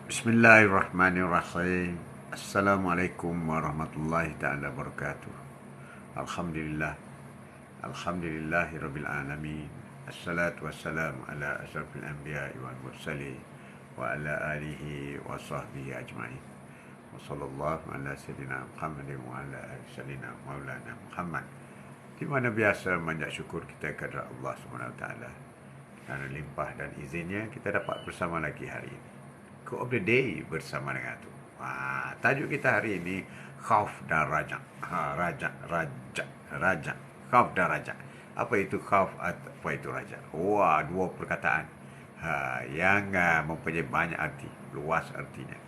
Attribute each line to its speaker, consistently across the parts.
Speaker 1: Bismillahirrahmanirrahim. Assalamualaikum warahmatullahi ta'ala wabarakatuh. Alhamdulillah. Alhamdulillahirabbil alamin. Assalatu wassalamu ala asyrafil anbiya'i wal mursalin wa ala alihi wa sahbihi ajma'in. Wa sallallahu ala sayyidina Muhammadin wa ala ali sayyidina Maulana Muhammad. Di mana biasa banyak syukur kita kepada Allah Subhanahu wa taala. Kerana limpah dan izinnya kita dapat bersama lagi hari ini. Quote of the day bersama dengan tu. Tajuk kita hari ini khauf dan raja. Raja. Khauf dan raja. Apa itu khauf, apa itu raja? Dua perkataan yang mempunyai banyak arti, luas artinya.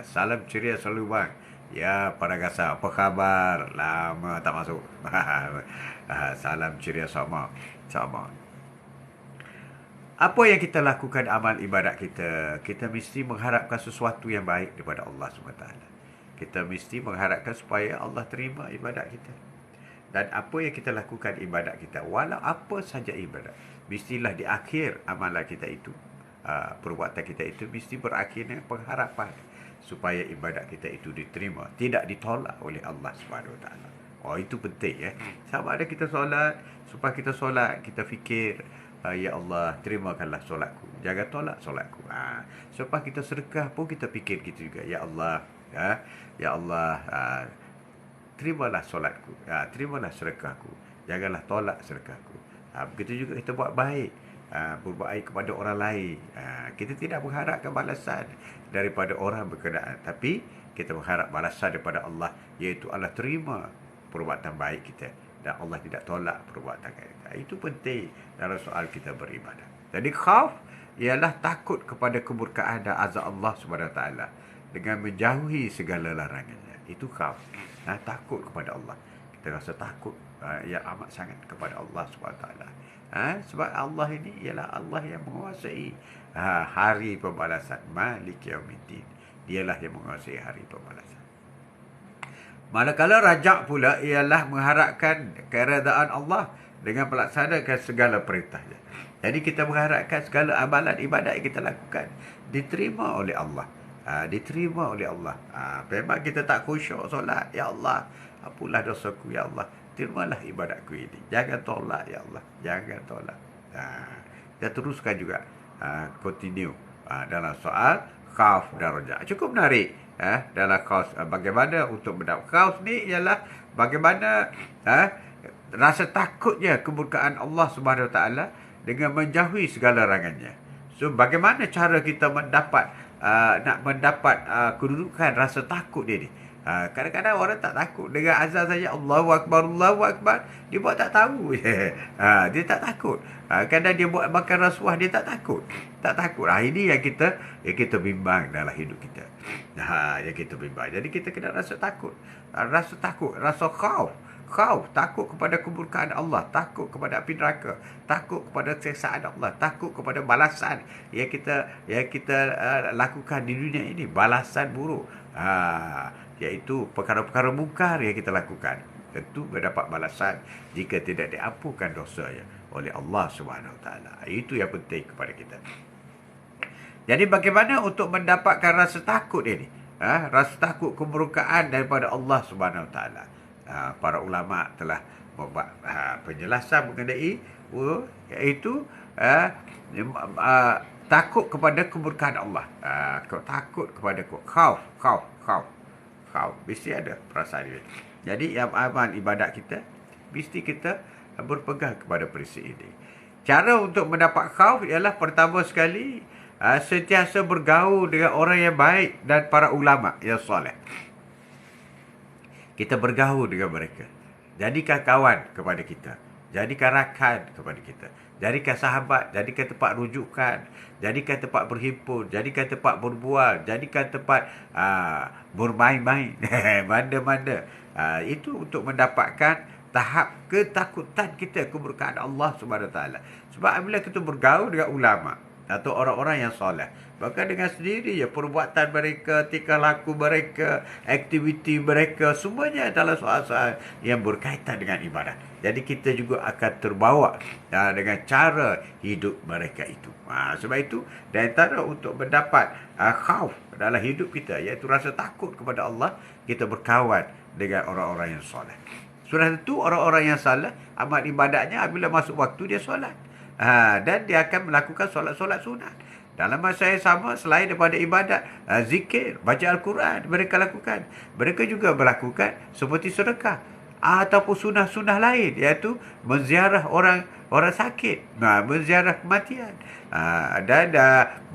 Speaker 1: Salam ceria selalu bang. Ya, para gasa, apa khabar? Lama tak masuk. Salam ceria sama. Apa yang kita lakukan amal ibadat kita, kita mesti mengharapkan sesuatu yang baik daripada Allah SWT. Kita mesti mengharapkan supaya Allah terima ibadat kita. Dan apa yang kita lakukan ibadat kita, walau apa saja ibadat, mestilah di akhir amalan kita itu, perbuatan kita itu mesti berakhir dengan pengharapan supaya ibadat kita itu diterima, tidak ditolak oleh Allah SWT. Itu penting ya. Sama ada kita solat, supaya kita solat, kita fikir, ya Allah, terimakanlah solatku, jangan tolak solatku. Selepas kita sedekah pun kita fikir gitu juga, ya Allah, ya Allah, terimalah solatku, terimalah sedekahku, janganlah tolak sedekahku. Begitu juga kita buat baik, berbuat baik kepada orang lain. Kita tidak mengharapkan balasan daripada orang berkenaan, tapi kita mengharap balasan daripada Allah, iaitu Allah terima perbuatan baik kita dan Allah tidak tolak perbuatan kita. Itu penting dalam soal kita beribadah. Jadi khauf ialah takut kepada kemurkaan dan azab Allah SWT dengan menjauhi segala larangannya. Itu khauf. Takut kepada Allah. Kita rasa takut yang amat sangat kepada Allah SWT. Sebab Allah ini ialah Allah yang menguasai hari pembalasan. Malik Yaumiddin. Dialah yang menguasai hari pembalasan. Manakala rajak pula ialah mengharapkan keredaan Allah dengan melaksanakan segala perintahnya. Jadi kita mengharapkan segala amalan ibadat yang kita lakukan diterima oleh Allah. Diterima oleh Allah. Memang kita tak khusyuk solat, ya Allah, apalah dosaku, ya Allah, terimalah ibadatku ini. Jangan tolak, ya Allah, jangan tolak. Kita teruskan juga, continue dalam soal khauf dan raja. Cukup menarik dalam khauf. Bagaimana untuk mendapat khauf ni ialah bagaimana rasa takutnya kemurkaan Allah Subhanahu Wa Taala dengan menjauhi segala larangannya. So bagaimana cara kita nak mendapat kedudukan rasa takut dia ni? Kadang-kadang orang tak takut dengan azan saja, Allahu Akbar, Allahu Akbar, dia buat tak tahu. Dia tak takut. Kadang dia buat makan rasuah, dia tak takut. Ini yang kita bimbang dalam hidup kita. Yang kita bimbang. Jadi kita kena rasa takut. Rasa khauf, takut kepada kemurkaan Allah, takut kepada api neraka, takut kepada siksaan Allah, takut kepada balasan yang kita lakukan di dunia ini, balasan buruk, iaitu perkara-perkara mungkar yang kita lakukan. Tentu mendapat balasan jika tidak diampunkan dosanya oleh Allah Subhanahu Wa Taala. Itu yang penting kepada kita. Jadi bagaimana untuk mendapatkan rasa takut ini? Rasa takut kemurkaan daripada Allah Subhanahu Wa Taala. Para ulama telah membuat penjelasan mengenai iaitu takut kepada kemurkaan Allah. Takut kepada khauf. Mesti ada perasaan ini. Jadi amal ibadat kita mesti kita berpegang kepada prinsip ini. Cara untuk mendapat khauf ialah pertama sekali sentiasa bergaul dengan orang yang baik dan para ulama yang soleh. Kita bergaul dengan mereka. Jadikan kawan kepada kita. Jadikan rakan kepada kita. Jadikan sahabat. Jadikan tempat rujukan. Jadikan tempat berhimpun. Jadikan tempat berbual. Jadikan tempat bermain-main. Manda-manda. Itu untuk mendapatkan tahap ketakutan kita kemurkaan Allah SWT. Sebab apabila kita bergaul dengan ulama, atau orang-orang yang soleh. Maka dengan sendirinya perbuatan mereka, tingkah laku mereka, aktiviti mereka, semuanya adalah soal-soal yang berkaitan dengan ibadah. Jadi kita juga akan terbawa dengan cara hidup mereka itu. Sebab itu, di antara untuk mendapat khauf dalam hidup kita, iaitu rasa takut kepada Allah, kita berkawan dengan orang-orang yang soleh. Sudah tentu orang-orang yang salah, amal ibadatnya apabila masuk waktu dia solat. Dan dia akan melakukan solat-solat sunat. Dalam masa yang sama, selain daripada ibadat, zikir, baca Al-Quran, mereka lakukan. Mereka juga melakukan seperti sedekah. Ataupun sunah-sunah lain, iaitu menziarah orang sakit, menziarah kematian. Dan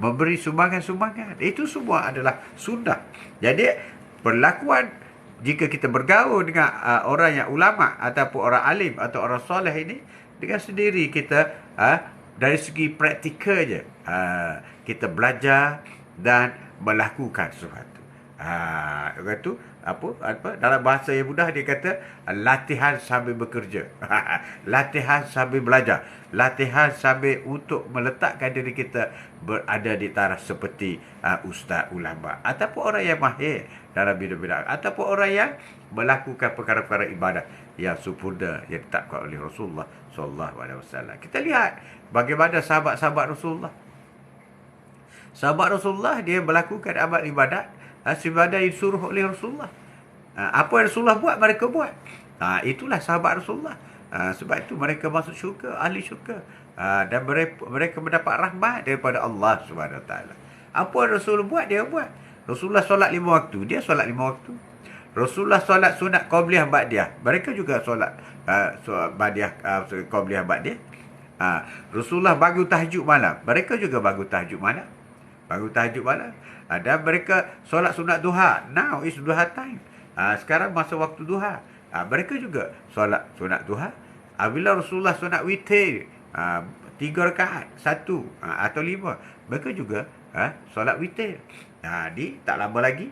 Speaker 1: memberi sumbangan-sumbangan. Itu semua adalah sunnah. Jadi, perlakuan jika kita bergaul dengan orang yang ulama ataupun orang alim atau orang soleh ini, dengan sendiri kita dari segi praktikal je kita belajar dan melakukan sesuatu. Itu apa dalam bahasa yang mudah dia kata latihan sambil bekerja. Latihan sambil belajar, latihan sambil untuk meletakkan diri kita berada di taraf seperti ustaz ulama ataupun orang yang mahir dalam bidang-bidang ataupun orang yang melakukan perkara-perkara ibadah yang sempurna yang ditetapkan oleh Rasulullah sallallahu alaihi wasallam. Kita lihat bagaimana sahabat-sahabat Rasulullah. Sahabat Rasulullah dia melakukan amal ibadat sebagaimana disuruh oleh Rasulullah. Apa yang Rasulullah buat, mereka buat. Itulah sahabat Rasulullah. Sebab itu mereka masuk syurga, ahli syurga. Dan mereka mendapat rahmat daripada Allah Subhanahu Wa Taala. Apa yang Rasulullah buat, dia buat. Rasulullah solat 5 waktu, dia solat 5 waktu. Rasulullah solat sunat qabliyah ba'diyah, mereka juga solat ba'diyah qabliyah ba'diyah. Rasulullah bangun tahajud malam, mereka juga bangun tahajud malam. Dan mereka solat sunat duha. Now is duha time. Sekarang masa waktu duha. Mereka juga solat sunat duha. Bila Rasulullah solat witir 3 rakaat, 1 atau 5, mereka juga solat witir. Tak lama lagi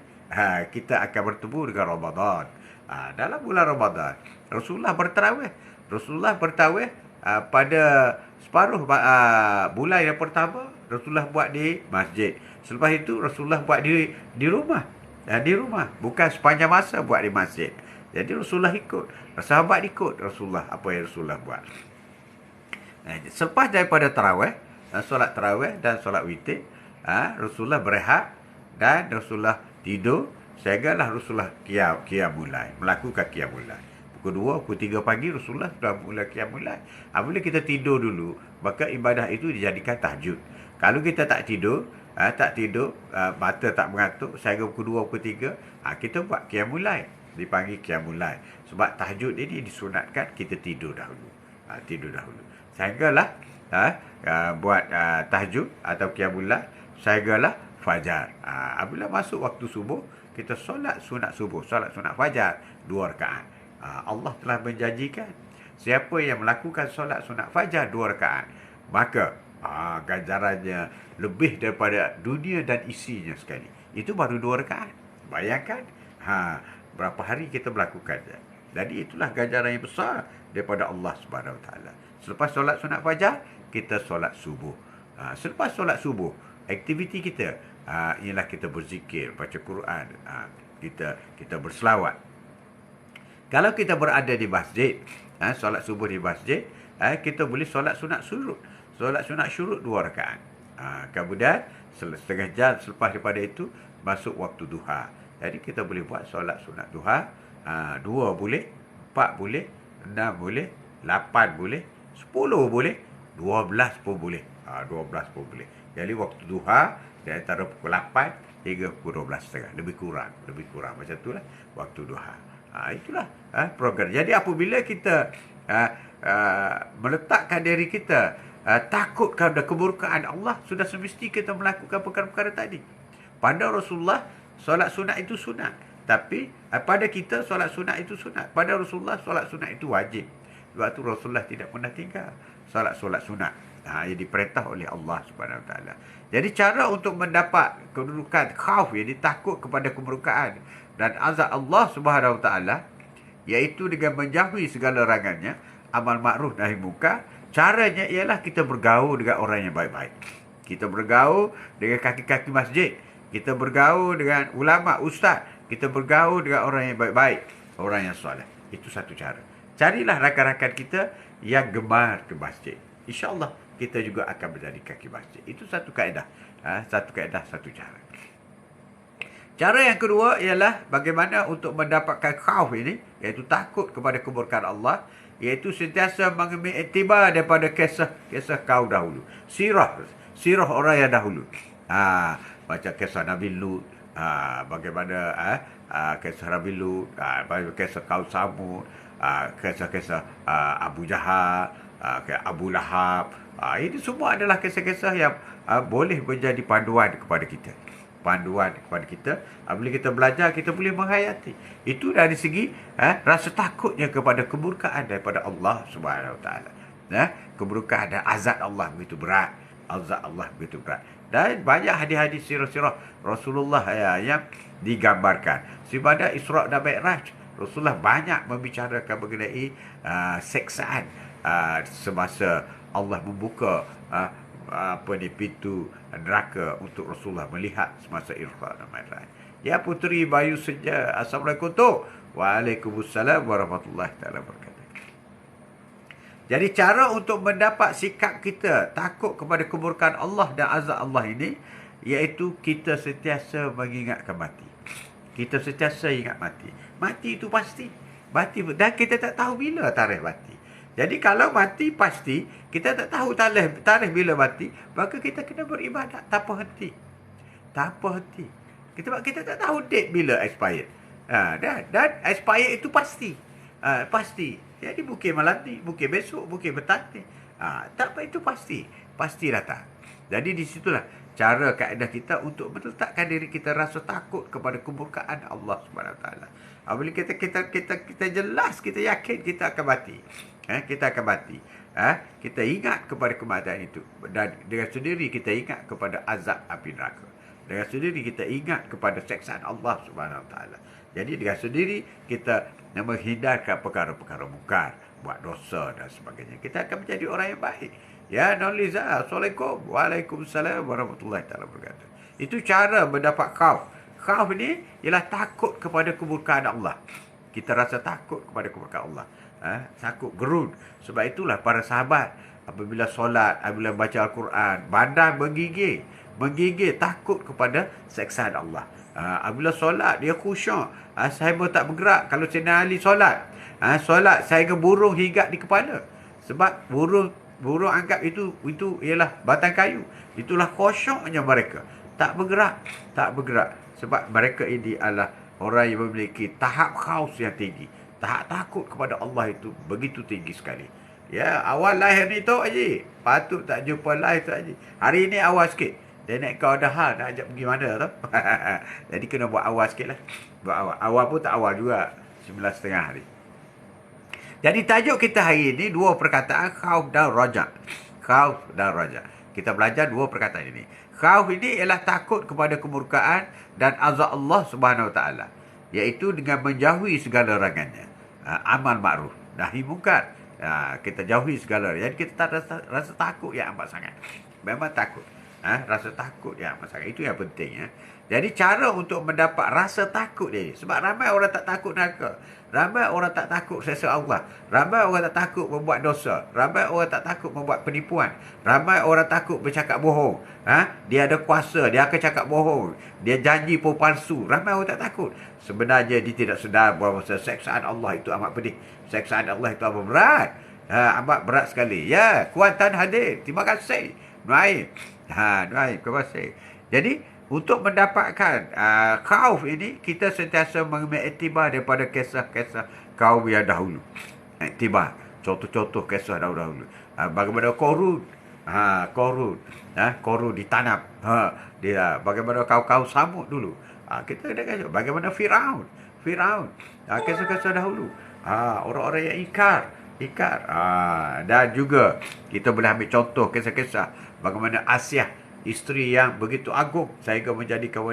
Speaker 1: kita akan bertemu dengan Ramadan. Dalam bulan Ramadan, Rasulullah bertarawih pada separuh bulan yang pertama. Rasulullah buat di masjid. Selepas itu Rasulullah buat di rumah. Di rumah, bukan sepanjang masa buat di masjid. Jadi Rasulullah ikut, sahabat ikut Rasulullah apa yang Rasulullah buat. Selepas daripada tarawih, solat tarawih dan solat witir, Rasulullah berehat dan Rasulullah tidur sehinggalah Rasulullah qiyamul lail, melakukan qiyamul lail. Pukul 2, pukul 3 pagi Rasulullah sudah mula qiyamul lail. Apabila kita tidur dulu, maka ibadah itu dijadikan tahajud. Kalau kita tak tidur, mata tak mengantuk sehingga pukul 2, pukul 3, kita buat qiyamul lail, dipanggil qiyamul lail. Sebab tahajud ini disunatkan kita tidur dahulu. Sehinggalah buat tahajud atau qiyamul lail sehinggalah fajar. Apabila masuk waktu subuh, kita solat sunat subuh, solat sunat fajar 2 rakaat. Allah telah menjanjikan siapa yang melakukan solat sunat fajar 2 rakaat, maka ganjarannya lebih daripada dunia dan isinya sekali. Itu baru 2 rakaat. Bayangkan berapa hari kita melakukannya. Jadi itulah ganjaran yang besar daripada Allah Subhanahu Wa Taala. Selepas solat sunat fajar, kita solat subuh. Selepas solat subuh, aktiviti kita ialah kita berzikir, baca Quran, kita berselawat. Kalau kita berada di masjid, solat subuh di masjid, kita boleh solat sunat syuruk. Solat sunat syuruk 2 rakaat. Kemudian setengah jam selepas daripada itu masuk waktu duha. Jadi kita boleh buat solat sunat duha. 2 boleh, 4 boleh, 6 boleh, 8 boleh, 10 boleh, 12 pun boleh. 12 pun boleh. Jadi waktu duha di antara pukul 8 hingga pukul 12.30. Lebih kurang macam itulah waktu duha. Itulah program. Jadi apabila kita meletakkan diri kita takut kepada kemurkaan Allah, sudah semesti kita melakukan perkara-perkara tadi. Pada Rasulullah, solat sunat itu sunat. Tapi pada kita, solat sunat itu sunat. Pada Rasulullah, solat sunat itu wajib. Sebab itu Rasulullah tidak pernah tinggal solat sunat. Yang diperintah oleh Allah Subhanahu Wa Taala. Jadi cara untuk mendapat kedudukan khauf, yang ditakut kepada kemurkaan dan azab Allah Subhanahu Wa Taala, iaitu dengan menjauhi segala larangannya, amal makruf nahi munkar. Caranya ialah kita bergaul dengan orang yang baik-baik. Kita bergaul dengan kaki-kaki masjid. Kita bergaul dengan ulama, ustaz. Kita bergaul dengan orang yang baik-baik, orang yang soleh. Itu satu cara. Carilah rakan-rakan kita yang gemar ke masjid. InsyaAllah kita juga akan menjadi kaki masjid. Itu satu kaedah. Satu kaedah, satu cara. Cara yang kedua ialah bagaimana untuk mendapatkan khauf ini, iaitu takut kepada kemurkaan Allah, iaitu sentiasa mengambil iktibar daripada kisah kaum dahulu. Sirah orang yang dahulu. Macam kisah Nabi Lut, bagaimana kisah Nabi Lut, kisah kaum Samud, kisah-kisah Abu Jahal, Abu Lahab. Ini semua adalah kisah-kisah yang boleh menjadi panduan kepada kita. Bila kita belajar, kita boleh menghayati. Itu dari segi rasa takutnya kepada kemurkaan daripada Allah Subhanahu Wa Taala. Kemurkaan dan azab Allah begitu berat. Dan banyak hadis-hadis sirah-sirah Rasulullah yang digambarkan. Pada Isra' dan Mi'raj, Rasulullah banyak membicarakan mengenai seksaan semasa Allah membuka pintu neraka untuk Rasulullah melihat semasa Isra' dan Mi'raj. Ya puteri Bayu Senja, Assalamualaikum tu. Waalaikumsalam warahmatullahi taala wabarakatuh. Jadi cara untuk mendapat sikap kita takut kepada kemurkaan Allah dan azab Allah ini, iaitu kita sentiasa mengingatkan mati. Kita sentiasa ingat mati. Mati itu pasti. Dan kita tak tahu bila tarikh mati. Jadi kalau mati pasti, kita tak tahu tarikh bila mati, maka kita kena beribadat tanpa henti. Kita tak tahu date bila expired. Dan expired itu pasti. Jadi mungkin malam ni, mungkin besok, mungkin petang ni. Tak apa, itu pasti datang. Jadi di situlah cara kaedah kita untuk meletakkan diri kita rasa takut kepada kemurkaan Allah Subhanahu Wa Taala. Bila kita jelas, kita yakin kita akan mati. Kita akan mati. Kita ingat kepada kematian itu. Dan dengan sendiri kita ingat kepada azab api neraka. Dengan sendiri kita ingat kepada seksaan Allah Subhanahu Wa Taala. Jadi dengan sendiri kita menghindarkan perkara-perkara mungkar, buat dosa dan sebagainya. Kita akan menjadi orang yang baik. Ya, Noliza, Assalamualaikum. Waalaikumsalam warahmatullahi wabarakatuh. Itu cara mendapat khauf. Khauf ini ialah takut kepada kemurkaan Allah. Kita rasa takut kepada kemurkaan Allah. Takut gerun. Sebab itulah para sahabat apabila solat, apabila baca Al-Quran, badan menggigil takut kepada seksaan Allah. Apabila solat dia khusyuk, saya pun tak bergerak. Kalau Sayyidina Ali solat, saya ke burung hinggap di kepala. Sebab burung anggap itu ialah batang kayu. Itulah khusyuknya mereka. Tak bergerak. Sebab mereka ini adalah orang yang memiliki tahap khaus yang tinggi. Tahap takut kepada Allah itu begitu tinggi sekali. Ya, awal lahir ni tu Haji, patut tak jumpa lahir tu Haji. Hari ni awal sikit. Dia nak kau dah hal, nak ajak pergi mana tu. Jadi kena buat awal sikit lah. Buat awal. Awal pun tak awal juga. 9.30 hari. Jadi tajuk kita hari ini, dua perkataan, khauf dan raja. Kita belajar dua perkataan ini. Khauf ini ialah takut kepada kemurkaan dan azab Allah Subhanahu Wa Taala. Iaitu dengan menjauhi segala larangannya. Amal ma'ruf, nahi mungkar. Kita jauhi segala. Jadi kita tak rasa takut yang amat sangat. Memang takut. Rasa takut yang amat sangat. Itu yang penting. Jadi cara untuk mendapat rasa takut dia. Sebab ramai orang tak takut neraka. Ramai orang tak takut seksa Allah. Ramai orang tak takut membuat dosa. Ramai orang tak takut membuat penipuan. Ramai orang takut bercakap bohong. Dia ada kuasa, dia akan cakap bohong. Dia janji pun palsu. Ramai orang tak takut. Sebenarnya dia tidak sedar bahawa seksaan Allah itu amat pedih. Seksaan Allah itu amat berat. Amat berat sekali. Ya, Kuantan hadir. Terima kasih. Nuaim. Terima kasih. Jadi, untuk mendapatkan khauf ini, kita sentiasa mengambil iktibar daripada kisah-kisah kaum yang dahulu. Iktibar. Contoh-contoh kisah dahulu. Bagaimana Korun. Korun ditanam. Bagaimana kaum-kaum Samud dulu. Kita ada kisah. Bagaimana Firaun. Kisah-kisah dahulu. Orang-orang yang ingkar. Dan juga kita boleh ambil contoh kisah-kisah bagaimana Asyah, isteri yang begitu agung sehingga menjadikan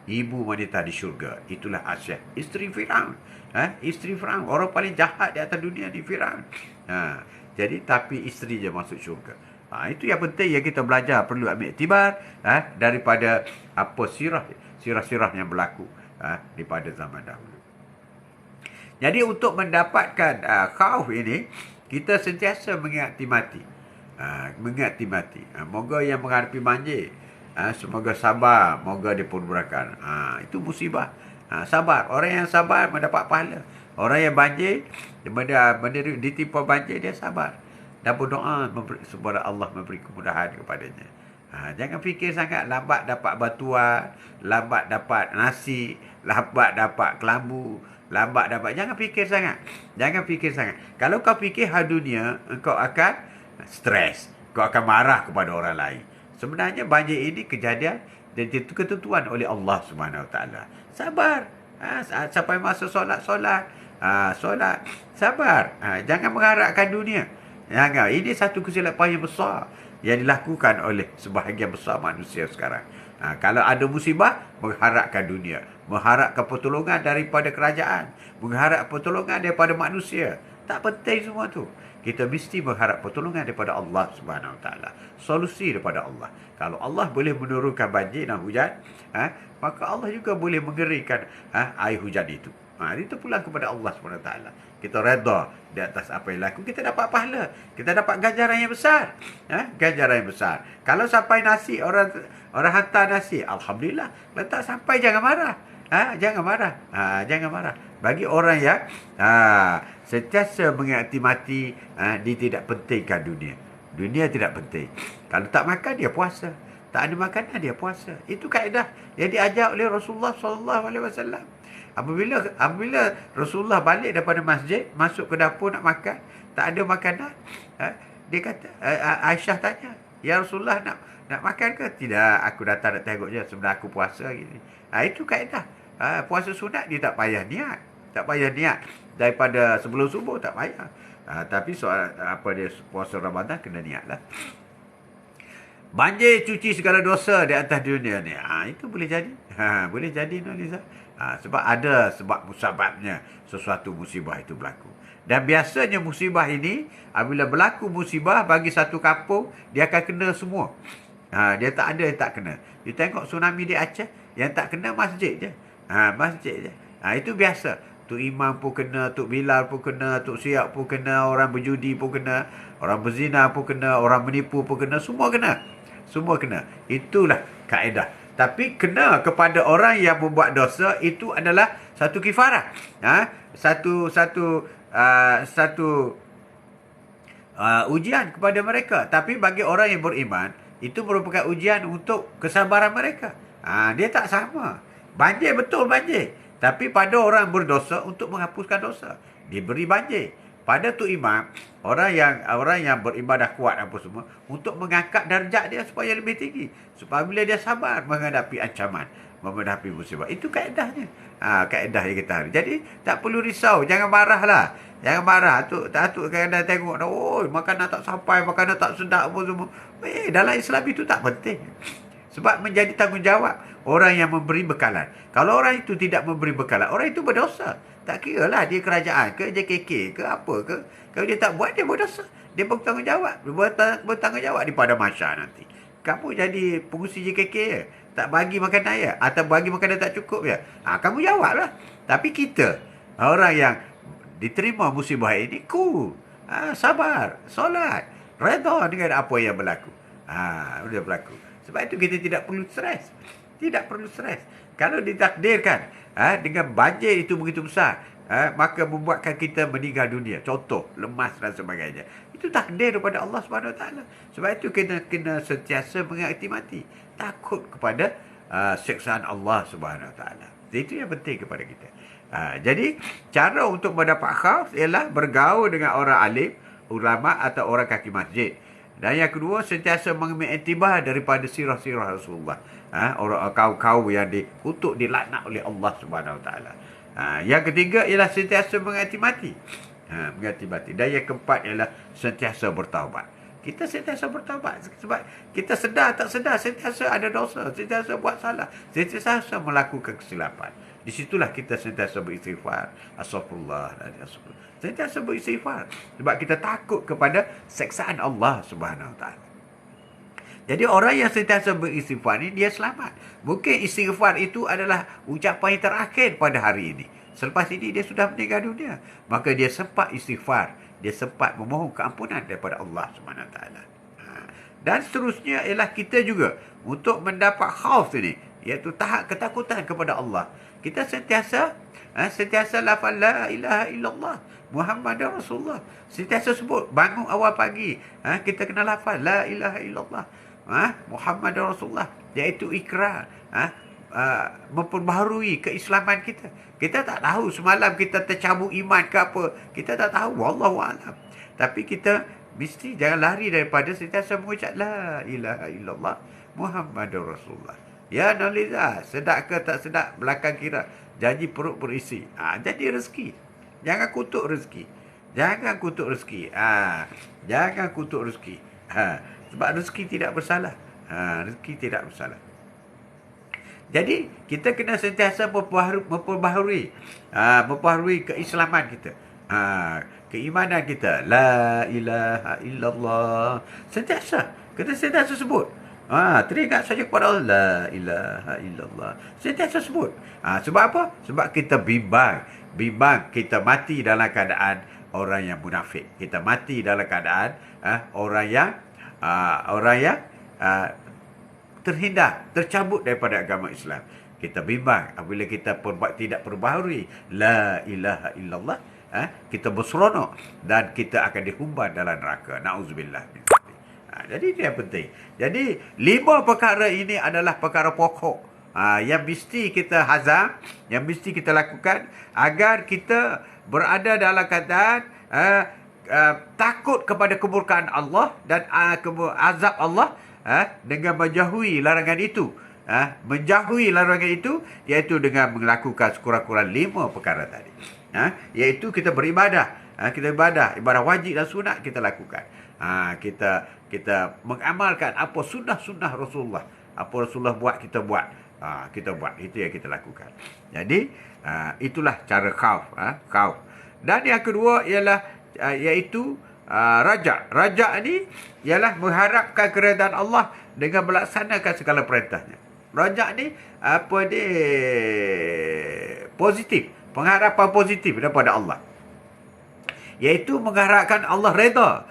Speaker 1: ibu wanita di syurga. Itulah Asyah, isteri Firaun. Isteri Firaun, orang paling jahat di atas dunia ni Firaun. Jadi tapi isteri je masuk syurga. Itu yang penting yang kita belajar, perlu ambil iktibar daripada apa sirah-sirah yang berlaku daripada zaman dahulu. Jadi untuk mendapatkan khauf ini, kita sentiasa mengingati mati. Mengingati mati. Moga yang menghadapi banjir, semoga sabar, moga dipermurahkan. Itu musibah. Sabar. Orang yang sabar mendapat pahala. Orang yang banjir, ditimpa banjir, dia sabar. Dan berdoa supaya Allah memberi kemudahan kepadanya. Jangan fikir sangat lambat dapat bantuan, lambat dapat nasi, lambat dapat kelambu, lambat dapat. Jangan fikir sangat. Jangan fikir sangat. Kalau kau fikir hal dunia, engkau akan stres. Kau akan marah kepada orang lain. Sebenarnya banjir ini kejadian dan ketentuan oleh Allah Subhanahu Wa Taala. Sabar. Sampai masa solat. Solat. Sabar. Jangan mengharapkan dunia. Jangan. Ini satu kesilapan yang besar yang dilakukan oleh sebahagian besar manusia sekarang. Kalau ada musibah, mengharapkan dunia, mengharapkan pertolongan daripada kerajaan, mengharap pertolongan daripada manusia. Tak penting semua tu. Kita mesti mengharap pertolongan daripada Allah Subhanahu Wa Taala. Solusi daripada Allah. Kalau Allah boleh menurunkan banjir dan hujan, maka Allah juga boleh mengeringkan air hujan itu. Itu pulang kepada Allah Subhanahu Wa Taala. Kita redha di atas apa yang laku, kita dapat pahala, kita dapat ganjaran yang besar. Ganjaran yang besar. Kalau sampai nasi, orang hantar nasi, alhamdulillah. Kalau tak sampai, jangan marah. Jangan marah. Jangan marah. Bagi orang yang sentiasa mengingati mati, dia tidak pentingkan dunia. Dunia tidak penting. Kalau tak makan, dia puasa. Tak ada makanan, dia puasa. Itu kaedah yang diajar oleh Rasulullah SAW. Apabila Rasulullah balik daripada masjid, masuk ke dapur nak makan, tak ada makanan, dia kata, Aisyah tanya, "Ya Rasulullah, nak makan ke?" "Tidak, aku datang nak tengok je, sebenarnya aku puasa." Gini. Itu kaedah. Puasa sunat dia tak payah niat. Tak payah niat. Daripada sebelum subuh tak payah. Tapi soal dia puasa Ramadan kena niat lah. Banjir cuci segala dosa di atas dunia ni. Itu boleh jadi. Boleh jadi, Nolisa. Sebab ada sebabnya sesuatu musibah itu berlaku. Dan biasanya musibah ini, apabila berlaku musibah bagi satu kampung, dia akan kena semua. Dia tak ada yang tak kena. You tengok tsunami di Aceh, yang tak kena masjid je. Masjid je. Itu biasa. Tok Imam pun kena, Tok Bilal pun kena, Tok Siap pun kena, orang berjudi pun kena, orang berzina pun kena, orang menipu pun kena, semua kena. Semua kena. Itulah kaedah. Tapi kena kepada orang yang membuat dosa, itu adalah satu kifarah. Satu ujian kepada mereka. Tapi bagi orang yang beriman, itu merupakan ujian untuk kesabaran mereka. Dia tak sama. Banjir betul banjir. Tapi pada orang berdosa, untuk menghapuskan dosa, diberi banjir. Pada tu imam, orang yang beribadah kuat apa semua, untuk mengangkat darjat dia supaya lebih tinggi, supaya bila dia sabar menghadapi ancaman, menghadapi musibah. Itu kaedahnya. Kaedah yang kita hari. Jadi tak perlu risau, jangan marahlah. Jangan marah. Atuk kadang tengok, makanan tak sampai, makanan tak sedap apa semua. Dalam Islam itu tak penting. Sebab menjadi tanggungjawab orang yang memberi bekalan. Kalau orang itu tidak memberi bekalan, orang itu berdosa. Tak kira lah dia kerajaan ke, JKK ke, apa ke. Kalau dia tak buat, dia berdosa. Dia bertanggungjawab. Bertanggungjawab di pada masyarakat nanti. Kamu jadi pengurusi JKK ya? Tak bagi makanan ya? Atau bagi makanan tak cukup ya? Kamu jawablah. Tapi kita, orang yang diterima musibah ini, sabar, solat, redha dengan apa yang berlaku. Dia berlaku. Sebab itu kita tidak perlu stres. Tidak perlu stres. Kalau ditakdirkan dengan banjir itu begitu besar, maka membuatkan kita meninggal dunia. Contoh, lemas dan sebagainya. Itu takdir daripada Allah Subhanahu Wa Taala. Sebab itu kita kena sentiasa mengingati mati. Takut kepada siksaan Allah Subhanahu Wa Taala. Itu yang penting kepada kita. Jadi, cara untuk mendapat khauf ialah bergaul dengan orang alim, ulama atau orang kaki masjid. Dan yang kedua, sentiasa mengambil iktibar daripada sirah-sirah Rasulullah. Orang kaum-kaum yang dikutuk, dilaknat oleh Allah Subhanahu Wa Taala. Yang ketiga ialah sentiasa mengingati mati. Mengingati mati. Dan yang keempat ialah sentiasa bertaubat. Kita sentiasa bertaubat sebab kita sedar tak sedar sentiasa ada dosa, sentiasa buat salah, sentiasa melakukan kesilapan. Di situlah kita sentiasa beristighfar. Astagfirullah. Sentiasa beristighfar sebab kita takut kepada siksaan Allah Subhanahu Wa Taala. Jadi orang yang sentiasa beristighfar ni dia selamat. Mungkin istighfar itu adalah ucapan yang terakhir pada hari ini. Selepas ini dia sudah meninggal dunia. Maka dia sempat istighfar. Dia sempat memohon keampunan daripada Allah SWT. Dan seterusnya ialah kita juga untuk mendapat khauf ini, iaitu tahap ketakutan kepada Allah. Kita sentiasa lafaz la ilaha illallah Muhammadar Rasulullah. Sentiasa sebut bangun awal pagi, kita kena lafaz la ilaha illallah Muhammadar Rasulullah, iaitu ikrar, memperbaharui keislaman kita. Kita tak tahu semalam kita tercabut iman ke apa, kita tak tahu, wallahu alam. Tapi kita mesti jangan lari daripada sentiasa mengucap la ilaha illallah Muhammadur Rasulullah. Ya Noliza, sedap ke tak sedap belakang kira, janji perut berisi. Jadi rezeki. Jangan kutuk rezeki. Jangan kutuk rezeki. Jangan kutuk rezeki. Sebab rezeki tidak bersalah. Rezeki tidak bersalah. Jadi kita kena sentiasa memperbaharui keislaman kita. Keimanan kita, la ilaha illallah. Kita sentiasa sebut. Teringat saja kepada Allah, la ilaha illallah. Sentiasa sebut. Sebab apa? Sebab kita bimbang kita mati dalam keadaan orang yang munafik. Kita mati dalam keadaan orang yang terhindar, tercabut daripada agama Islam. Kita bimbang apabila kita tidak perbaharui la ilaha illallah, kita berseronok dan kita akan dihumban dalam neraka. Na'udzubillah. Jadi itu yang penting. Jadi 5 perkara ini adalah perkara pokok yang mesti kita hazam, yang mesti kita lakukan agar kita berada dalam keadaan takut kepada kemurkaan Allah dan azab Allah, dengan menjauhi larangan itu. Menjauhi larangan itu iaitu dengan melakukan sekurang-kurang 5 perkara tadi. Iaitu kita beribadah. Ibadah wajib dan sunat kita lakukan. Kita mengamalkan apa sunnah Rasulullah. Apa Rasulullah buat, kita buat. Itu yang kita lakukan. Jadi itulah cara khauf. Dan yang kedua ialah iaitu raja. Raja ni ialah mengharapkan keredaan Allah dengan melaksanakan segala perintahnya. Raja ni positif, pengharapan positif daripada Allah. Iaitu mengharapkan Allah redha,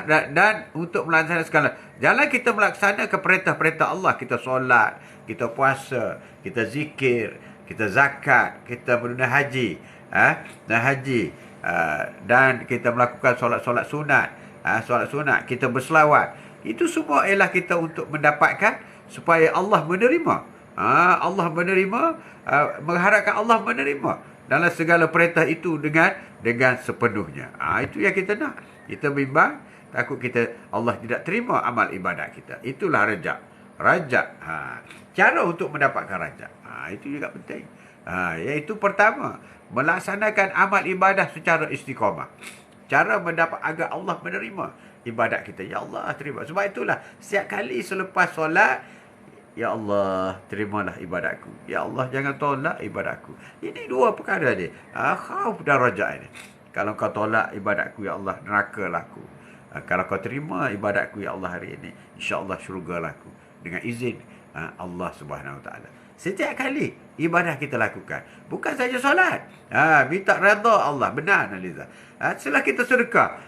Speaker 1: dan untuk melaksanakan segala. Jangan kita melaksanakan perintah-perintah Allah, kita solat, kita puasa, kita zikir, kita zakat, kita menunaikan haji, dan kita melakukan solat-solat sunat, kita berselawat. Itu semua ialah kita untuk mendapatkan supaya Allah menerima. Allah menerima, mengharapkan Allah menerima dalam segala perintah itu dengan sepenuhnya. Itu yang kita nak. Kita bimbang, takut Allah tidak terima amal ibadat kita. Itulah rajak. Cara untuk mendapatkan rajak. Itu juga penting. Iaitu pertama, melaksanakan amal ibadah secara istiqamah. Cara mendapat agar Allah menerima ibadat kita. Ya Allah, terima. Sebab itulah setiap kali selepas solat, ya Allah, terimalah ibadatku. Ya Allah, jangan tolak ibadatku. Ini 2 perkara dia. Khauf dan rajak ini. Kalau kau tolak ibadatku, ya Allah, nerakalah aku. Kalau kau terima ibadatku, ya Allah, hari ini, insya-Allah syurgalah aku. Dengan izin Allah Subhanahu Wa Taala. Setiap kali ibadah kita lakukan, bukan saja solat. Minta redha Allah, benar Naliza. Setelah kita sedekah,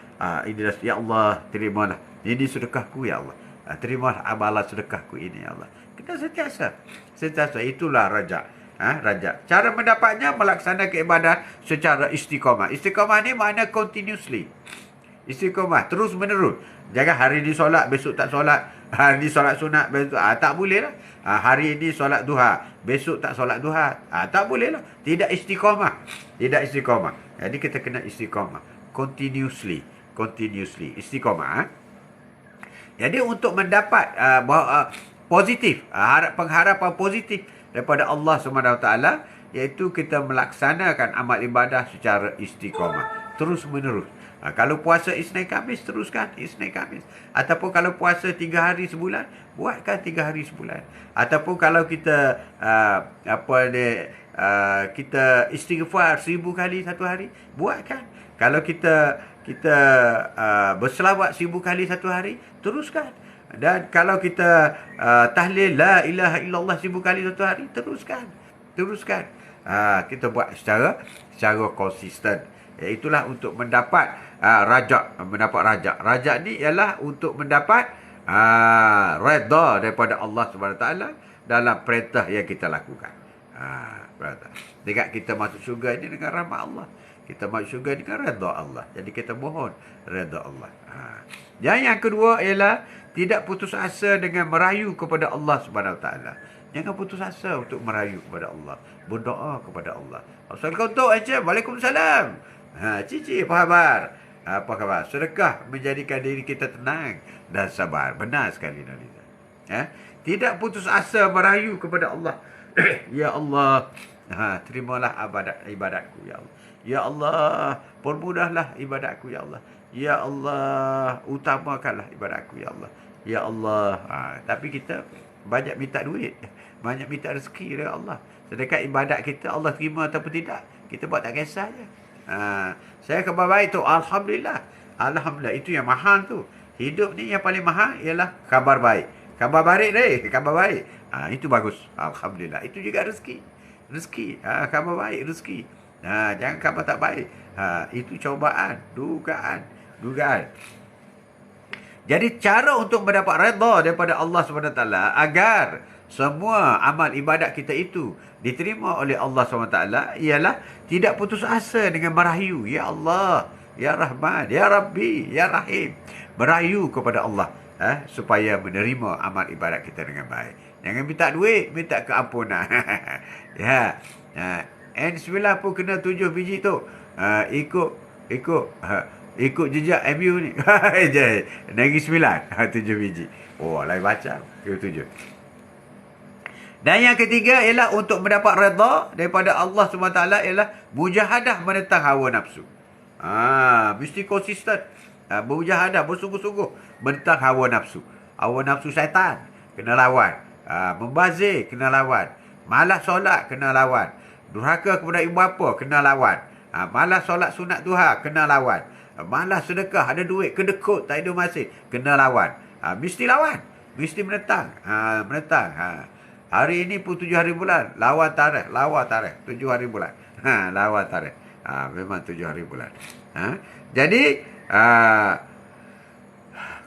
Speaker 1: inilah, ya Allah, terimalah. Ini sedekahku, ya Allah. Terimalah amalan sedekahku ini, ya Allah. Kita sentiasa itulah rajak. Rajak. Cara mendapatnya melaksanakan ibadah secara istiqamah. Istiqamah ni makna continuously. Istiqamah, terus menerus. Jangan hari ni solat, besok tak solat. Hari ni solat sunat, besok tak boleh lah. Hari ni solat duha, besok tak solat duha. Tak boleh lah. Tidak istiqamah. Jadi kita kena istiqamah. Continuously. Istiqamah. Jadi untuk mendapat positif, pengharapan positif daripada Allah SWT, iaitu kita melaksanakan amal ibadah secara istiqamah, terus menerus. Kalau puasa Isnin Khamis, teruskan Isnin Khamis. Ataupun kalau puasa 3 hari sebulan, buatkan 3 hari sebulan. Ataupun kalau kita kita istighfar 1000 kali satu hari, buatkan. Kalau kita berselawat 1000 kali satu hari, teruskan. Dan kalau kita tahlil la ilaha illallah 1000 kali satu hari, teruskan. Kita buat secara konsisten. Itulah untuk mendapat rajak. Rajak ni ialah untuk mendapat redha daripada Allah SWT dalam perintah yang kita lakukan. Dekat kita masuk syurga ini dengan rahmat Allah. Kita masuk syurga dengan redha Allah. Jadi kita mohon redha Allah. Dan yang kedua ialah tidak putus asa dengan merayu kepada Allah SWT. Jangan putus asa untuk merayu kepada Allah. Berdoa kepada Allah. Assalamualaikum Encik. Waalaikumsalam. Cici, apa khabar? Apa khabar? Sedekah menjadikan diri kita tenang dan sabar. Benar sekali, Naliza. Tidak putus asa merayu kepada Allah. Ya Allah, terimalah ibadatku, ya Allah. Ya Allah, permudahlah ibadatku, ya Allah. Ya Allah, utamakanlah ibadatku, ya Allah. Ya Allah. Tapi kita banyak minta duit. Banyak minta rezeki dari Allah. Sedangkan ibadat kita Allah terima ataupun tidak, kita buat tak kisah je. Saya khabar baik tu, Alhamdulillah. Alhamdulillah, itu yang mahal tu. Hidup ni yang paling mahal ialah khabar baik. Khabar baik. Itu bagus. Alhamdulillah. Itu juga rezeki. Khabar baik, rezeki. Jangan khabar tak baik. Itu cobaan, dugaan. Jadi cara untuk mendapat redha daripada Allah SWT agar semua amal ibadat kita itu diterima oleh Allah SWT ialah tidak putus asa dengan merayu. Ya Allah, Ya Rahman, Ya Rabbi, Ya Rahim. Merayu kepada Allah supaya menerima amal ibadat kita dengan baik. Jangan minta duit, minta keampunan. N9 pun kena 7 biji tu. Ikut jejak MU ni. Negeri 9, 7 biji. Oh, lain macam. 7. Dan yang ketiga ialah untuk mendapat redha daripada Allah SWT ialah mujahadah menentang hawa nafsu. Mesti konsisten. Bermujahadah, bersungguh-sungguh menentang hawa nafsu. Hawa nafsu syaitan, kena lawan. Membazir, kena lawan. Malas solat, kena lawan. Durhaka kepada ibu bapa, kena lawan. Malas solat sunat duha, kena lawan. Malas sedekah, ada duit, kedekut, tak ada masih, kena lawan. Mesti lawan. Mesti menentang. Hari ini pun 7 hari bulan. Lawan tarikh. 7 hari bulan. Lawan tarikh. Memang 7 hari bulan. Jadi,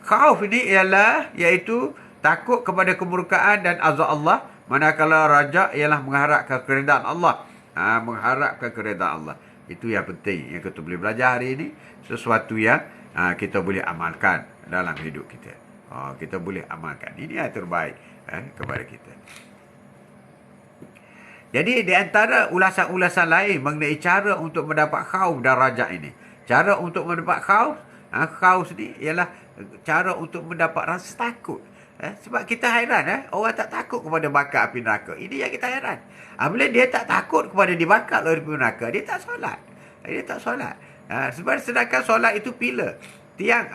Speaker 1: khauf ini ialah, iaitu takut kepada kemurkaan dan azab Allah. Manakala raja ialah mengharapkan keredaan Allah. Mengharapkan keredaan Allah. Itu yang penting. Yang kita boleh belajar hari ini. Sesuatu yang kita boleh amalkan dalam hidup kita. Kita boleh amalkan. Ini yang terbaik kepada kita. Jadi di antara ulasan-ulasan lain mengenai cara untuk mendapat khauf dan rajak ini. Cara untuk mendapat khauf ni ialah cara untuk mendapat rasa takut. Sebab kita hairan orang tak takut kepada bakar api neraka. Ini yang kita hairan. Bila dia tak takut kepada dibakar oleh api neraka, dia tak solat. Sebab sedangkan solat itu pilar, tiang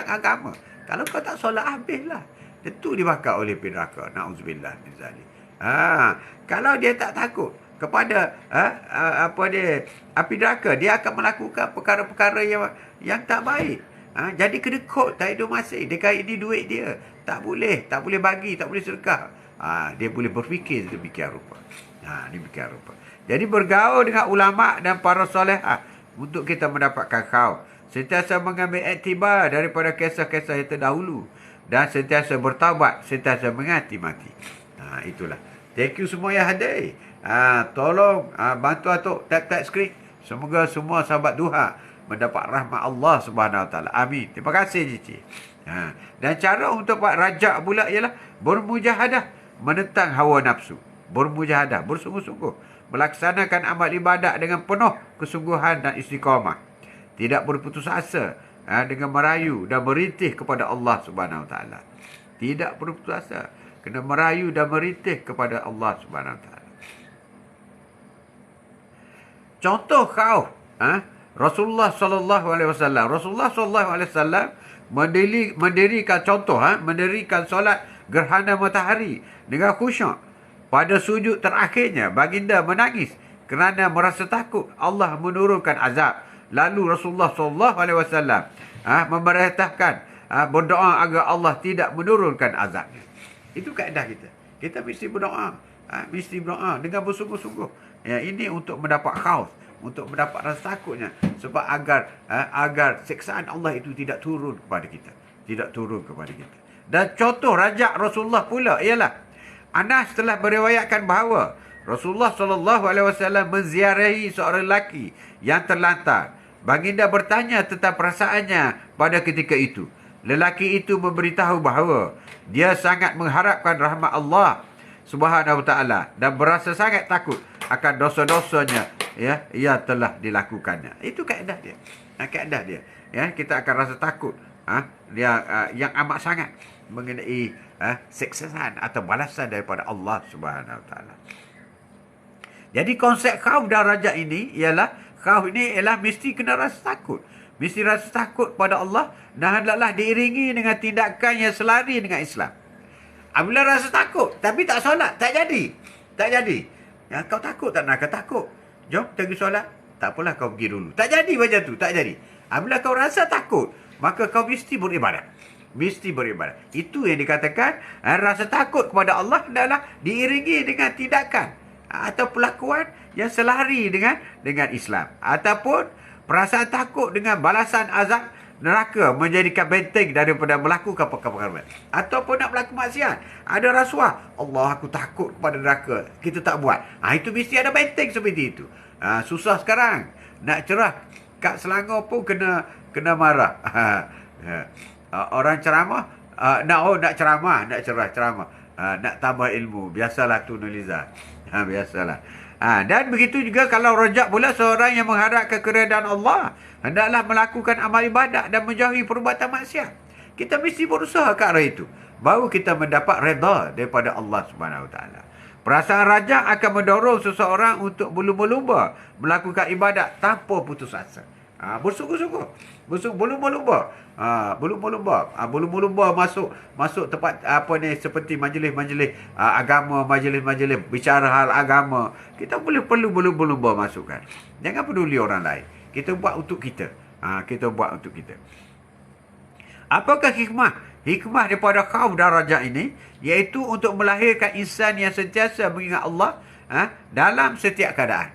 Speaker 1: agama. Kalau kau tak solat, habislah. Tentu dibakar oleh api neraka. Na'udzubillah min zalik. Kalau dia tak takut kepada api neraka, dia akan melakukan perkara-perkara yang tak baik. Jadi kedekut, tak ada masih. Dekat ini duit dia. Tak boleh bagi, tak boleh sedekah. Dia boleh berfikir demikian rupa. Demikian rupa. Jadi bergaul dengan ulama dan para solehah untuk kita mendapatkan khauf. Sentiasa mengambil iktibar daripada kisah-kisah yang terdahulu. Dan sentiasa bertaubat, sentiasa menghati-mati. Itulah. Thank you semua yang hadir. Tolong bantu Atuk tap skrin. Semoga semua sahabat duha mendapat rahmat Allah Subhanahu Wa Taala. Amin. Terima kasih Cici. Dan cara untuk buat rajak pula ialah bermujahadah menentang hawa nafsu. Bermujahadah, bersungguh-sungguh melaksanakan amal ibadat dengan penuh kesungguhan dan istiqamah. Tidak berputus asa dengan merayu dan merintih kepada Allah Subhanahu Wa Taala. Tidak berputus asa, kena merayu dan merintih kepada Allah Subhanahu Wa Taala. Contoh khauf, Rasulullah sallallahu alaihi wasallam mendirikan contoh, mendirikan solat gerhana matahari dengan khusyuk. Pada sujud terakhirnya, baginda menangis kerana merasa takut Allah menurunkan azab. Lalu Rasulullah sallallahu alaihi wasallam memerintahkan berdoa agar Allah tidak menurunkan azabnya. Itu kaedah kita. Kita mesti berdoa. Mesti berdoa dengan bersungguh-sungguh. Ya, ini untuk mendapat khauf, untuk mendapat rasa takutnya, sebab agar siksaan Allah itu tidak turun kepada kita, tidak turun kepada kita. Dan contoh rajak Rasulullah pula ialah Anas telah meriwayatkan bahawa Rasulullah SAW menziarahi seorang lelaki yang terlantar. Baginda bertanya tentang perasaannya pada ketika itu. Lelaki itu memberitahu bahawa dia sangat mengharapkan rahmat Allah Subhanahu wa taala dan berasa sangat takut akan dosa-dosanya yang telah dilakukannya. Itu kaedah dia. Kaedah dia. Ya, kita akan rasa takut yang amat sangat mengenai siksaan atau balasan daripada Allah Subhanahu wa taala. Jadi konsep khauf dan raja ini ialah khauf ini ialah mesti kena rasa takut. Mesti rasa takut pada Allah dan hendaklah diiringi dengan tindakan yang selari dengan Islam. Apabila rasa takut tapi tak solat, tak jadi. Tak jadi. Ya, kau takut tak nak? Kau takut. Jom kita pergi solat. Tak apalah kau pergi dulu. Tak jadi macam tu, tak jadi. Apabila kau rasa takut, maka kau mesti beribadat. Mesti beribadat. Itu yang dikatakan rasa takut kepada Allah adalah diiringi dengan tindakan atau perlakuan yang selari dengan Islam, ataupun perasaan takut dengan balasan azab neraka menjadikan benteng daripada melakukan perkara-perkara ataupun nak berlaku maksiat, ada rasuah, Allah aku takut kepada neraka, kita tak buat. Itu mesti ada benteng seperti itu. Susah sekarang nak cerah kat Selangor pun kena marah. Orang ceramah nak ceramah, nak ceramah, nak tambah ilmu, biasalah tu Nurliza. Biasalah. Dan begitu juga kalau rajak pula seorang yang mengharapkan keredaan Allah, hendaklah melakukan amal ibadat dan menjauhi perbuatan maksiat. Kita mesti berusaha ke arah itu, baru kita mendapat redha daripada Allah Subhanahu Wa Taala. Perasaan rajak akan mendorong seseorang untuk berlumba-lumba melakukan ibadat tanpa putus asa. Bersungguh-sungguh, berlumba-lumba, berlumba-lumba masuk tempat seperti majlis-majlis agama, majlis-majlis bicara hal agama. Kita perlu berlumba-lumba masukkan. Jangan peduli orang lain. Kita buat untuk kita. Kita buat untuk kita. Apakah hikmah? Hikmah daripada khauf dan raja ini iaitu untuk melahirkan insan yang sentiasa mengingat Allah dalam setiap keadaan.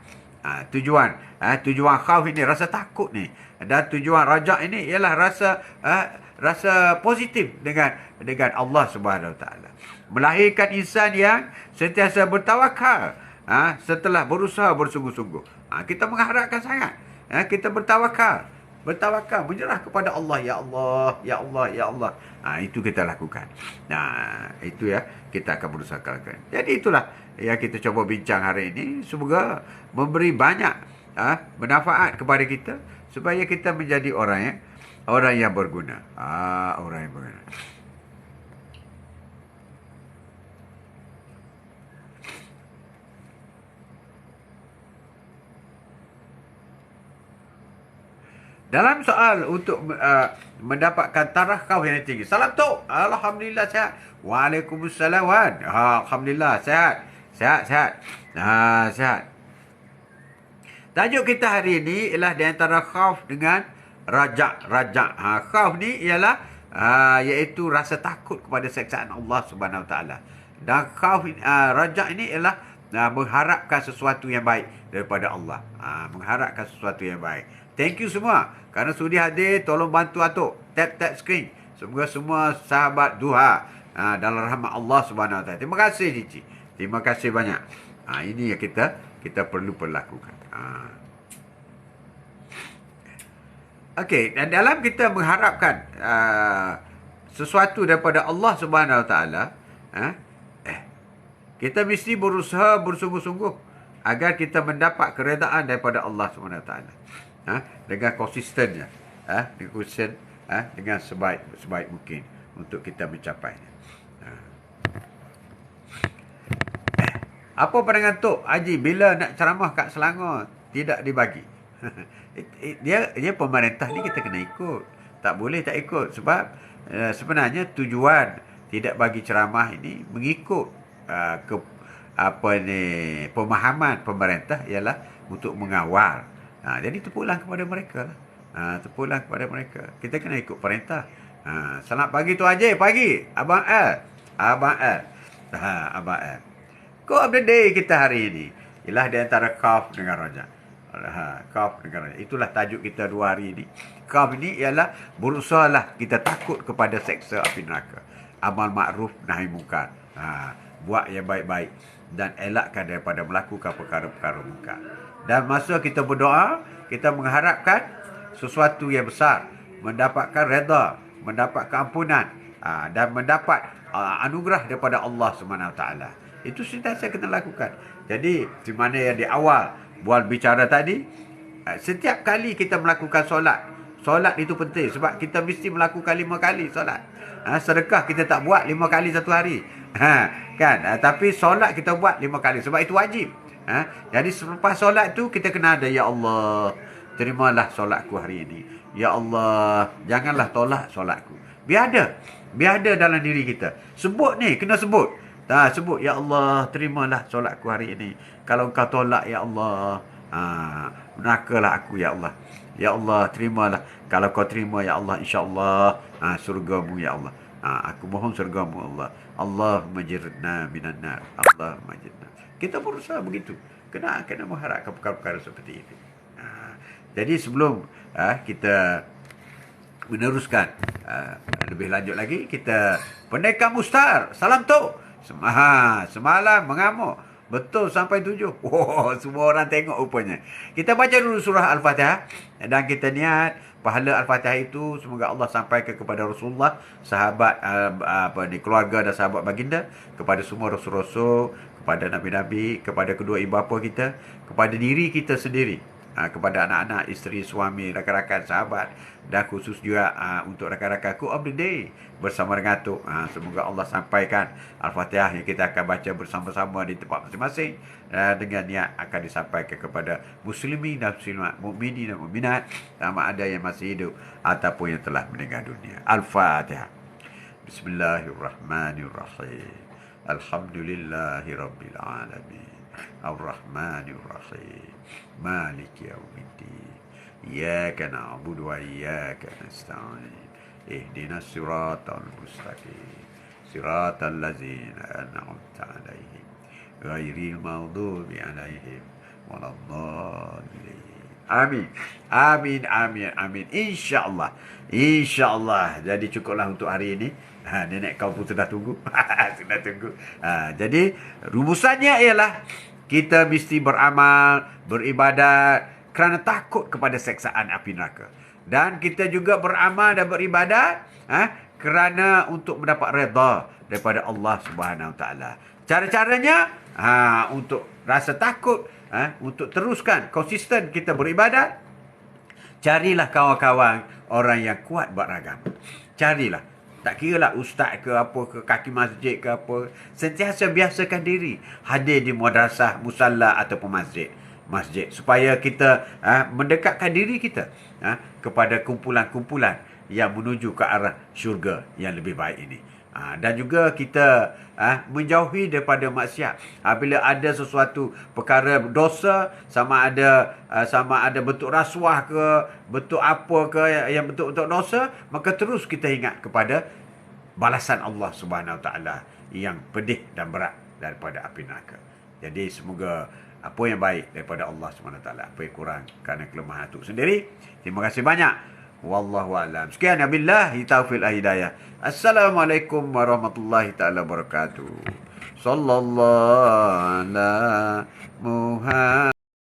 Speaker 1: Tujuan khauf ini, rasa takut ni, dan tujuan raja ini ialah rasa positif dengan Allah Subhanahu Wa Taala. Melahirkan insan yang sentiasa bertawakal setelah berusaha bersungguh-sungguh. Kita mengharapkan sangat. Kita bertawakal, menyerah kepada Allah. Ya Allah, ya Allah, ya Allah. Itu kita lakukan. Itu ya, kita akan berusaha lakukan. Jadi itulah yang kita cuba bincang hari ini. Semoga memberi banyak manfaat kepada kita supaya kita menjadi orang yang berguna. Orang yang berguna. Dalam soal untuk mendapatkan taraf khauf yang tinggi. Salam Tok. Alhamdulillah sihat. Waalaikumsalam Wan. Alhamdulillah sihat. Sihat. Tajuk kita hari ini ialah di antara khauf dengan rajak. Khauf ni ialah iaitu rasa takut kepada siksaan Allah Subhanahu Wa Taala. Dan khauf rajak ini ialah mengharapkan sesuatu yang baik daripada Allah. Mengharapkan sesuatu yang baik. Thank you semua kerana sudi hadir. Tolong bantu Atuk tap screen. Semoga semua sahabat duha dalam rahmat Allah Subhanahu Wa Taala. Terima kasih Cici. Terima kasih banyak. Ini yang kita perlu perlakukan. Okey, dan dalam kita mengharapkan sesuatu daripada Allah Subhanahu Wa Taala, kita mesti berusaha bersungguh-sungguh agar kita mendapat keredaan daripada Allah Subhanahu Wa Taala. Dengan konsistennya, dengan sebaik mungkin untuk kita mencapainya. Apa pandangan Tok Haji bila nak ceramah kat Selangor tidak dibagi? dia pemerintah ni kita kena ikut. Tak boleh tak ikut sebab sebenarnya tujuan tidak bagi ceramah ini mengikut pemahaman pemerintah ialah untuk mengawal. Jadi tepulang kepada mereka lah. Tepulang kepada mereka. Kita kena ikut perintah. Selamat pagi tu Haji, pagi. Abang Al. Abang Al. Abang Al. Quote of the day kita hari ini ialah di antara Qaf dengan Raja. Qaf dengan Raja. Itulah tajuk kita 2 hari ini. Qaf ini ialah berusahalah kita takut kepada seksa api neraka. Amal makruf nahi mungkar. Buat yang baik-baik dan elakkan daripada melakukan perkara-perkara mungkar. Dan masa kita berdoa, kita mengharapkan sesuatu yang besar, mendapatkan redha, mendapat keampunan, dan mendapat anugerah daripada Allah SWT. Itu sentiasa kita lakukan. Jadi, di mana yang di awal buat bicara tadi, setiap kali kita melakukan solat itu penting sebab kita mesti melakukan 5 kali solat. Sedekah kita tak buat 5 kali satu hari. Tapi solat kita buat 5 kali sebab itu wajib. Jadi selepas solat tu kita kena ada, ya Allah, terimalah solatku hari ini. Ya Allah, janganlah tolak solatku. Biar ada dalam diri kita. Sebut ni, kena sebut. Sebut, ya Allah, terimalah solatku hari ini. Kalau engkau tolak, ya Allah, nerakalah aku, ya Allah. Ya Allah, terimalah. Kalau kau terima, ya Allah, insya-Allah surgamu, ya Allah. Aku mohon surgamu, Allah. Allahumma jirna minan nar. Allahumma jirna. Kita berusaha begitu. Kena mengharapkan perkara-perkara seperti itu. Jadi sebelum kita meneruskan lebih lanjut lagi, kita Pendekar Mustar, salam tu. Semalam mengamuk betul sampai 7. Semua orang tengok rupanya. Kita baca dulu surah Al-Fatihah dan kita niat pahala Al-Fatihah itu semoga Allah sampaikan kepada Rasulullah, sahabat keluarga dan sahabat baginda, kepada semua rasul-rasul, kepada nabi-nabi, kepada kedua ibu bapa kita, kepada diri kita sendiri, kepada anak-anak, isteri, suami, rakan-rakan, sahabat, dan khusus juga untuk rakan-rakan Quote of the Day bersama dengan Atuk. Semoga Allah sampaikan Al-Fatihah yang kita akan baca bersama-sama di tempat masing-masing, dengan niat akan disampaikan kepada muslimin dan muslimat, mukminin dan mukminat, sama ada yang masih hidup ataupun yang telah meninggal dunia. Al-Fatihah. Bismillahirrahmanirrahim. Alhamdulillahi Rabbil Alamin. Ar-Rahmanir Rahim. Maliki Yawmiddin. Iyyaka na'budu wa iyyaka nasta'in. Ihdinas siratal mustaqim. Siratal ladzina an'amta 'alaihim ghairil maghdubi 'alaihim waladdallin. Amin. Amin, amin, amin. InsyaAllah. InsyaAllah. Jadi cukuplah untuk hari ini. Nenek kau pun sudah tunggu. Sudah tunggu. Jadi rumusannya ialah kita mesti beramal, beribadat kerana takut kepada seksaan api neraka. Dan kita juga beramal dan beribadat kerana untuk mendapat redha daripada Allah Subhanahu Wa Taala. Cara-caranya untuk rasa takut, untuk teruskan konsisten kita beribadat, carilah kawan-kawan orang yang kuat beragama. Carilah. Tak kira lah ustaz ke apa ke, kaki masjid ke apa. Sentiasa biasakan diri hadir di madrasah, musalla ataupun masjid. Supaya kita mendekatkan diri kita kepada kumpulan-kumpulan yang menuju ke arah syurga yang lebih baik ini. Dan juga kita menjauhi daripada maksiat. Bila ada sesuatu perkara dosa, sama ada bentuk rasuah ke, bentuk apa ke yang bentuk-bentuk dosa, maka terus kita ingat kepada balasan Allah Subhanahu Wa Taala yang pedih dan berat daripada api neraka. Jadi semoga apa yang baik daripada Allah Subhanahu Wa Taala, apa yang kurang kerana kelemahan itu sendiri. Terima kasih banyak. Wallahu a'lam. Sekian, wabillahi taufiq wal hidayah. Assalamualaikum warahmatullahi taala wabarakatuh. Sallallahu ala Muhammad.